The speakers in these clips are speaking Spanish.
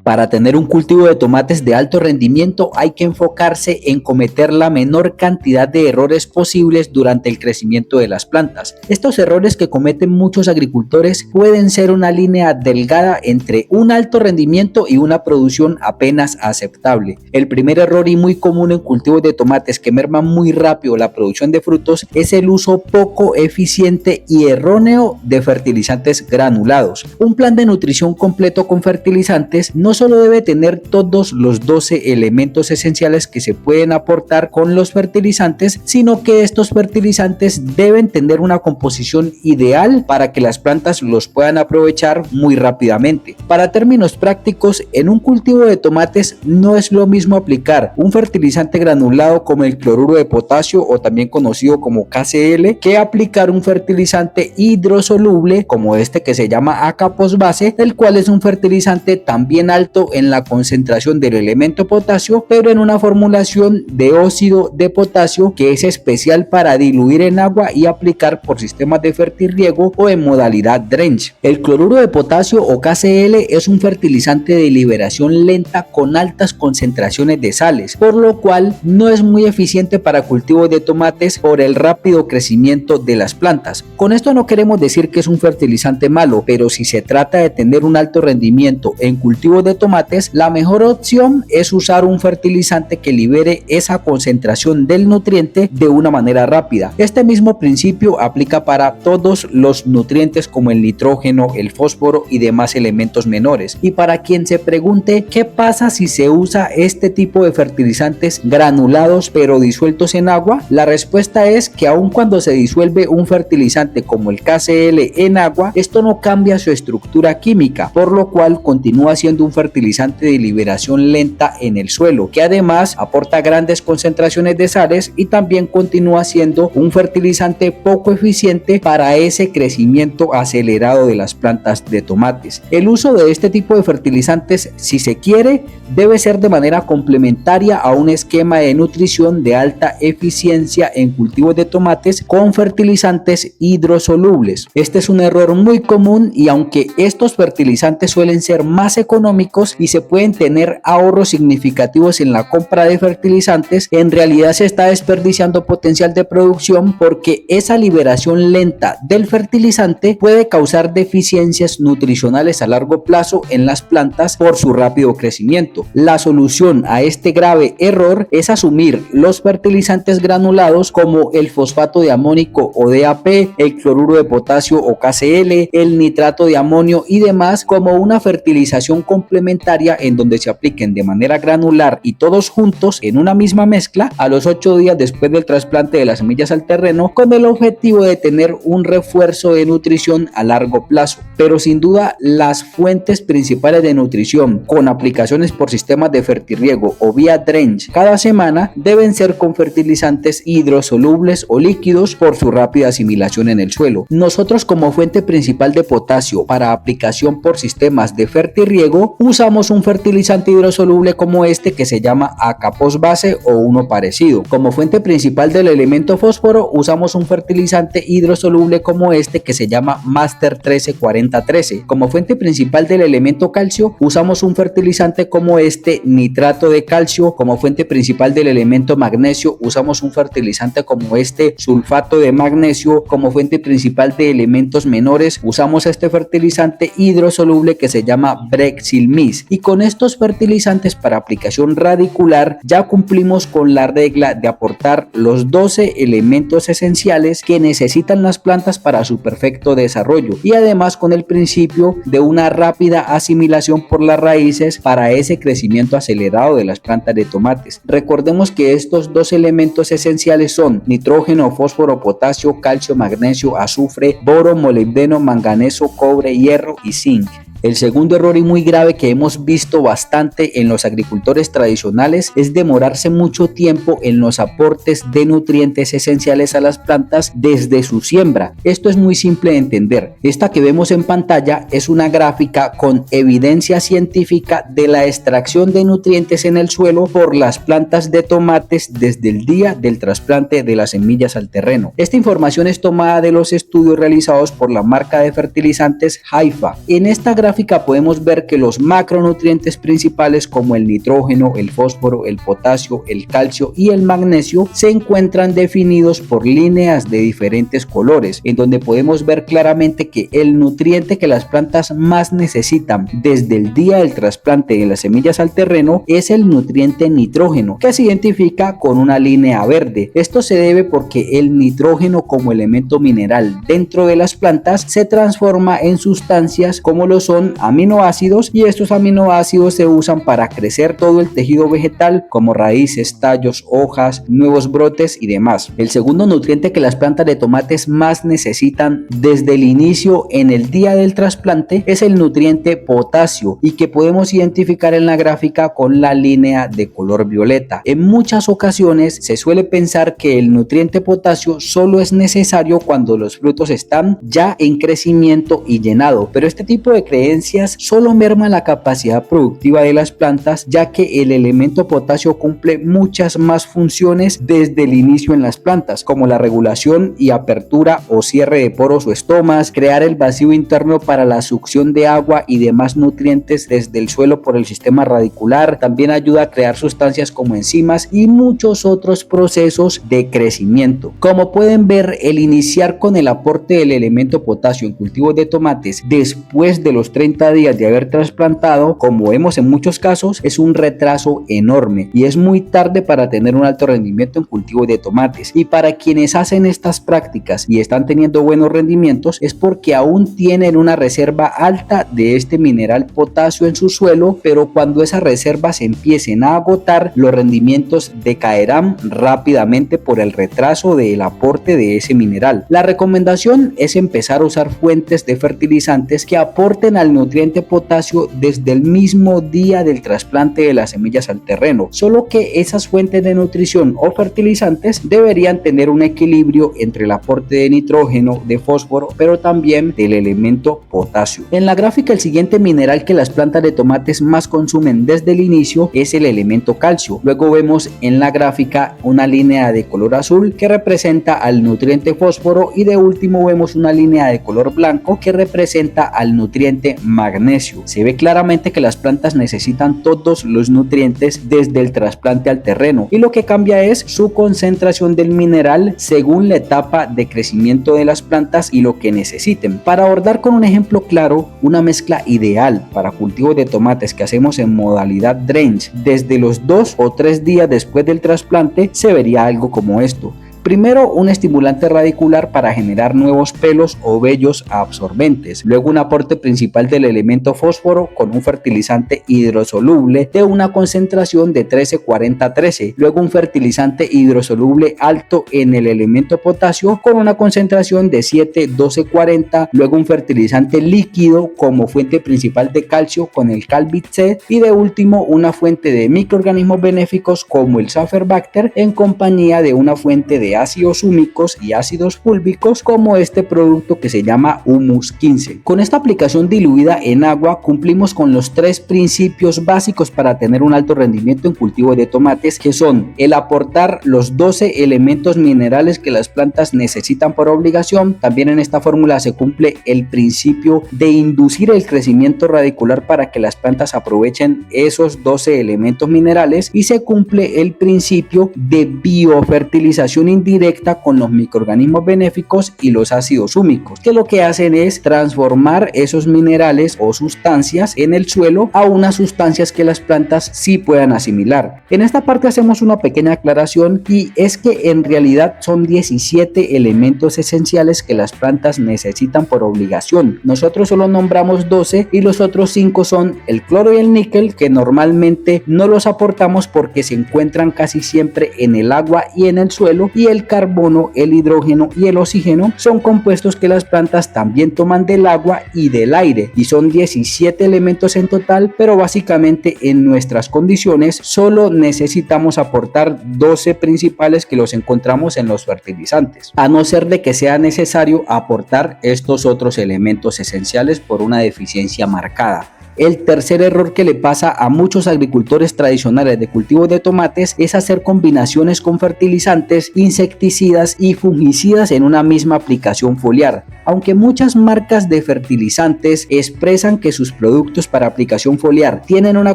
Para tener un cultivo de tomates de alto rendimiento hay que enfocarse en cometer la menor cantidad de errores posibles durante el crecimiento de las plantas. Estos errores que cometen muchos agricultores pueden ser una línea delgada entre un alto rendimiento y una producción apenas aceptable. El primer error y muy común en cultivos de tomates que merman muy rápido la producción de frutos es el uso poco eficiente y erróneo de fertilizantes granulados. Un plan de nutrición completo con fertilizantes no solo debe tener todos los 12 elementos esenciales que se pueden aportar con los fertilizantes, sino que estos fertilizantes deben tener una composición ideal para que las plantas los puedan aprovechar muy rápidamente. Para términos prácticos, en un cultivo de tomates no es lo mismo aplicar un fertilizante granulado como el cloruro de potasio o también conocido como KCl que aplicar un fertilizante hidrosoluble como este que se llama Acapos-base, el cual es un fertilizante también alto en la concentración del elemento potasio, pero en una formulación de óxido de potasio que es especial para diluir en agua y aplicar por sistemas de fertirriego o en modalidad drench. El cloruro de potasio o KCl es un fertilizante de liberación lenta con altas concentraciones de sales, por lo cual no es muy eficiente para cultivos de tomates por el rápido crecimiento de las plantas. Con esto no queremos decir que es un fertilizante malo, pero si se trata de tener un alto rendimiento en cultivos de tomates, la mejor opción es usar un fertilizante que libere esa concentración del nutriente de una manera rápida. Este mismo principio aplica para todos los nutrientes como el nitrógeno, el fósforo y demás elementos menores. Y para quien se pregunte qué pasa si se usa este tipo de fertilizantes granulados pero disueltos en agua, la respuesta es que aun cuando se disuelve un fertilizante como el KCl en agua, esto no cambia su estructura química, por lo cual continúa siendo un fertilizante de liberación lenta en el suelo, que además aporta grandes concentraciones de sales y también continúa siendo un fertilizante poco eficiente para ese crecimiento acelerado de las plantas de tomates. El uso de este tipo de fertilizantes, si se quiere, debe ser de manera complementaria a un esquema de nutrición de alta eficiencia en cultivos de tomates con fertilizantes hidrosolubles. Este es un error muy común y aunque estos fertilizantes suelen ser más económicos y se pueden tener ahorros significativos en la compra de fertilizantes, en realidad se está desperdiciando potencial de producción porque esa liberación lenta del fertilizante puede causar deficiencias nutricionales a largo plazo en las plantas por su rápido crecimiento. La solución a este grave error es asumir los fertilizantes granulados como el fosfato de amónico o DAP, el cloruro de potasio o KCl, el nitrato de amonio y demás como una fertilización complementaria en donde se apliquen de manera granular y todos juntos en una misma mezcla a los 8 días después del trasplante de las semillas al terreno, con el objetivo de tener un refuerzo de nutrición a largo plazo. Pero sin duda las fuentes principales de nutrición con aplicaciones por sistemas de fertirriego o vía drench cada semana deben ser con fertilizantes hidrosolubles o líquidos por su rápida asimilación en el suelo. Nosotros como fuente principal de potasio para aplicación por sistemas de fertirriego usamos un fertilizante hidrosoluble como este que se llama Acapos-base o uno parecido. Como fuente principal del elemento fósforo usamos un fertilizante hidrosoluble como este que se llama Master 134013. Como fuente principal del elemento calcio usamos un fertilizante como este nitrato de calcio. Como fuente principal del elemento magnesio usamos un fertilizante como este sulfato de magnesio. Como fuente principal de elementos menores usamos este fertilizante hidrosoluble que se llama Brexilmis. Y con estos fertilizantes para aplicación radicular ya cumplimos con la regla de aportar los 12 elementos esenciales que necesitan las plantas para su perfecto desarrollo y además con el principio de una rápida asimilación por las raíces para ese crecimiento acelerado de las plantas de tomates. Recordemos que estos 2 elementos esenciales son nitrógeno, fósforo, potasio, calcio, magnesio, azufre, boro, molibdeno, manganeso, cobre, hierro y zinc. El segundo error y muy grave que hemos visto bastante en los agricultores tradicionales es demorarse mucho tiempo en los aportes de nutrientes esenciales a las plantas desde su siembra. Esto es muy simple de entender. Esta que vemos en pantalla es una gráfica con evidencia científica de la extracción de nutrientes en el suelo por las plantas de tomates desde el día del trasplante de las semillas al terreno. Esta información es tomada de los estudios realizados por la marca de fertilizantes Haifa. En esta gráfica gráfica podemos ver que los macronutrientes principales como el nitrógeno, el fósforo, el potasio, el calcio y el magnesio se encuentran definidos por líneas de diferentes colores, en donde podemos ver claramente que el nutriente que las plantas más necesitan desde el día del trasplante de las semillas al terreno es el nutriente nitrógeno, que se identifica con una línea verde. Esto se debe porque el nitrógeno como elemento mineral dentro de las plantas se transforma en sustancias como lo son aminoácidos, y estos aminoácidos se usan para crecer todo el tejido vegetal como raíces, tallos, hojas, nuevos brotes y demás. El segundo nutriente que las plantas de tomates más necesitan desde el inicio en el día del trasplante es el nutriente potasio, y que podemos identificar en la gráfica con la línea de color violeta. En muchas ocasiones se suele pensar que el nutriente potasio solo es necesario cuando los frutos están ya en crecimiento y llenado, pero este tipo de creencias solo merma la capacidad productiva de las plantas, ya que el elemento potasio cumple muchas más funciones desde el inicio en las plantas, como la regulación y apertura o cierre de poros o estomas, crear el vacío interno para la succión de agua y demás nutrientes desde el suelo por el sistema radicular. También ayuda a crear sustancias como enzimas y muchos otros procesos de crecimiento. Como pueden ver, el iniciar con el aporte del elemento potasio en cultivos de tomates después de los 30 días de haber trasplantado, como vemos en muchos casos, es un retraso enorme y es muy tarde para tener un alto rendimiento en cultivos de tomates. Y para quienes hacen estas prácticas y están teniendo buenos rendimientos es porque aún tienen una reserva alta de este mineral potasio en su suelo, pero cuando esas reservas se empiecen a agotar, los rendimientos decaerán rápidamente por el retraso del aporte de ese mineral. La recomendación es empezar a usar fuentes de fertilizantes que aporten al nutriente potasio desde el mismo día del trasplante de las semillas al terreno, solo que esas fuentes de nutrición o fertilizantes deberían tener un equilibrio entre el aporte de nitrógeno, de fósforo, pero también del elemento potasio. En la gráfica, el siguiente mineral que las plantas de tomates más consumen desde el inicio es el elemento calcio. Luego vemos en la gráfica una línea de color azul que representa al nutriente fósforo, y de último vemos una línea de color blanco que representa al nutriente magnesio. Se ve claramente que las plantas necesitan todos los nutrientes desde el trasplante al terreno, y lo que cambia es su concentración del mineral según la etapa de crecimiento de las plantas y lo que necesiten. Para abordar con un ejemplo claro, una mezcla ideal para cultivos de tomates que hacemos en modalidad drench desde los 2 o 3 días después del trasplante se vería algo como esto. Primero, un estimulante radicular para generar nuevos pelos o vellos absorbentes. Luego, un aporte principal del elemento fósforo con un fertilizante hidrosoluble de una concentración de 13-40-13. Luego, un fertilizante hidrosoluble alto en el elemento potasio con una concentración de 7-12-40. Luego, un fertilizante líquido como fuente principal de calcio con el Calbit-C. Y de último, una fuente de microorganismos benéficos como el Saferbacter en compañía de una fuente de ácidos húmicos y ácidos fúlvicos como este producto que se llama Humus 15. Con esta aplicación diluida en agua cumplimos con los 3 principios básicos para tener un alto rendimiento en cultivo de tomates, que son el aportar los 12 elementos minerales que las plantas necesitan por obligación. También en esta fórmula se cumple el principio de inducir el crecimiento radicular para que las plantas aprovechen esos 12 elementos minerales, y se cumple el principio de biofertilización indirecta con los microorganismos benéficos y los ácidos húmicos, que lo que hacen es transformar esos minerales o sustancias en el suelo a unas sustancias que las plantas sí puedan asimilar. En esta parte hacemos una pequeña aclaración, y es que en realidad son 17 elementos esenciales que las plantas necesitan por obligación. Nosotros solo nombramos 12 y los otros 5 son el cloro y el níquel, que normalmente no los aportamos porque se encuentran casi siempre en el agua y en el suelo, y el carbono, el hidrógeno y el oxígeno son compuestos que las plantas también toman del agua y del aire, y son 17 elementos en total, pero básicamente en nuestras condiciones solo necesitamos aportar 12 principales que los encontramos en los fertilizantes, a no ser de que sea necesario aportar estos otros elementos esenciales por una deficiencia marcada. El tercer error que le pasa a muchos agricultores tradicionales de cultivos de tomates es hacer combinaciones con fertilizantes, insecticidas y fungicidas en una misma aplicación foliar. Aunque muchas marcas de fertilizantes expresan que sus productos para aplicación foliar tienen una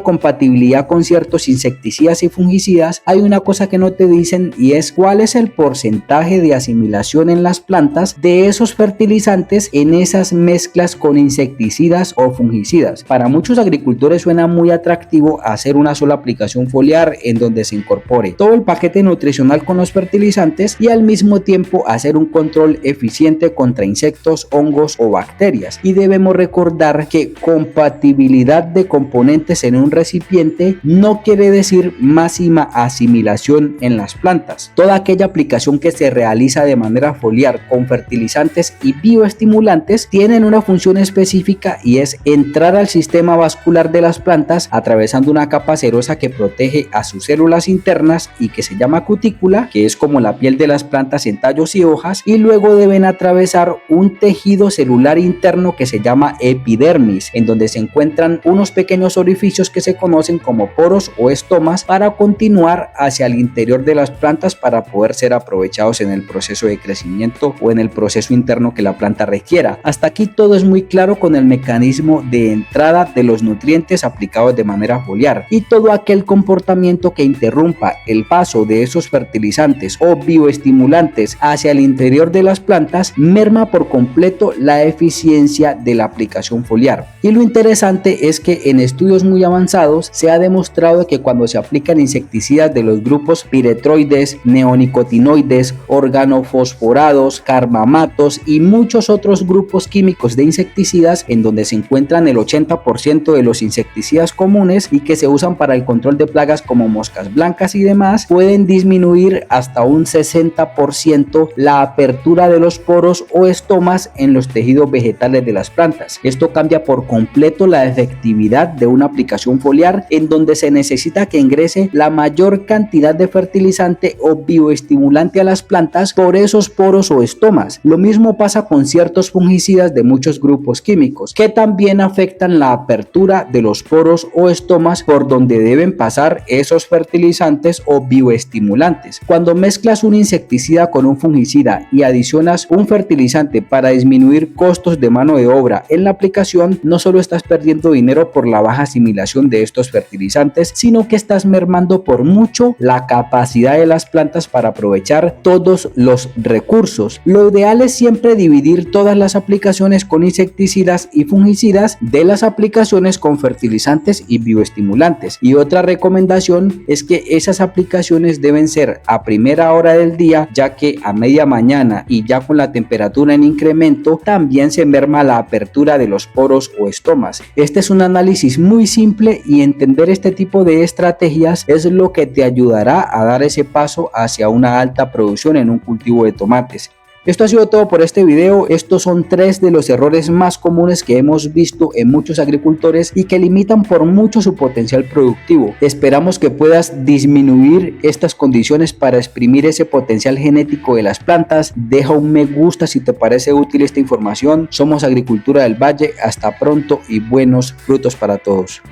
compatibilidad con ciertos insecticidas y fungicidas, hay una cosa que no te dicen y es cuál es el porcentaje de asimilación en las plantas de esos fertilizantes en esas mezclas con insecticidas o fungicidas. Para muchos agricultores suena muy atractivo hacer una sola aplicación foliar en donde se incorpore todo el paquete nutricional con los fertilizantes y al mismo tiempo hacer un control eficiente contra insectos, hongos o bacterias. Y debemos recordar que compatibilidad de componentes en un recipiente no quiere decir máxima asimilación en las plantas. Toda aquella aplicación que se realiza de manera foliar con fertilizantes y bioestimulantes tienen una función específica y es entrar al sistema vascular de las plantas atravesando una capa cerosa que protege a sus células internas y que se llama cutícula, que es como la piel de las plantas en tallos y hojas, y luego deben atravesar un tejido celular interno que se llama epidermis, en donde se encuentran unos pequeños orificios que se conocen como poros o estomas para continuar hacia el interior de las plantas para poder ser aprovechados en el proceso de crecimiento o en el proceso interno que la planta requiera. Hasta aquí todo es muy claro con el mecanismo de entrada de los nutrientes aplicados de manera foliar, y todo aquel comportamiento que interrumpa el paso de esos fertilizantes o bioestimulantes hacia el interior de las plantas merma por completo la eficiencia de la aplicación foliar. Y lo interesante es que en estudios muy avanzados se ha demostrado que cuando se aplican insecticidas de los grupos piretroides, neonicotinoides, organofosforados, carbamatos y muchos otros grupos químicos de insecticidas, en donde se encuentran el 80% de los insecticidas comunes y que se usan para el control de plagas como moscas blancas y demás, pueden disminuir hasta un 60% la apertura de los poros o estomas en los tejidos vegetales de las plantas. Esto cambia por completo la efectividad de una aplicación foliar en donde se necesita que ingrese la mayor cantidad de fertilizante o bioestimulante a las plantas por esos poros o estomas. Lo mismo pasa con ciertos fungicidas de muchos grupos químicos que también afectan la apertura de los poros o estomas por donde deben pasar esos fertilizantes o bioestimulantes. Cuando mezclas un insecticida con un fungicida y adicionas un fertilizante para disminuir costos de mano de obra en la aplicación, no solo estás perdiendo dinero por la baja asimilación de estos fertilizantes, sino que estás mermando por mucho la capacidad de las plantas para aprovechar todos los recursos. Lo ideal es siempre dividir todas las aplicaciones con insecticidas y fungicidas de las aplicaciones con fertilizantes y bioestimulantes. Y otra recomendación es que esas aplicaciones deben ser a primera hora del día, ya que a media mañana y ya con la temperatura en incremento también se merma la apertura de los poros o estomas. Este es un análisis muy simple y entender este tipo de estrategias es lo que te ayudará a dar ese paso hacia una alta producción en un cultivo de tomates. Esto ha sido todo por este video. Estos son 3 de los errores más comunes que hemos visto en muchos agricultores y que limitan por mucho su potencial productivo. Esperamos que puedas disminuir estas condiciones para exprimir ese potencial genético de las plantas. Deja un me gusta si te parece útil esta información. Somos Agricultura del Valle. Hasta pronto y buenos frutos para todos.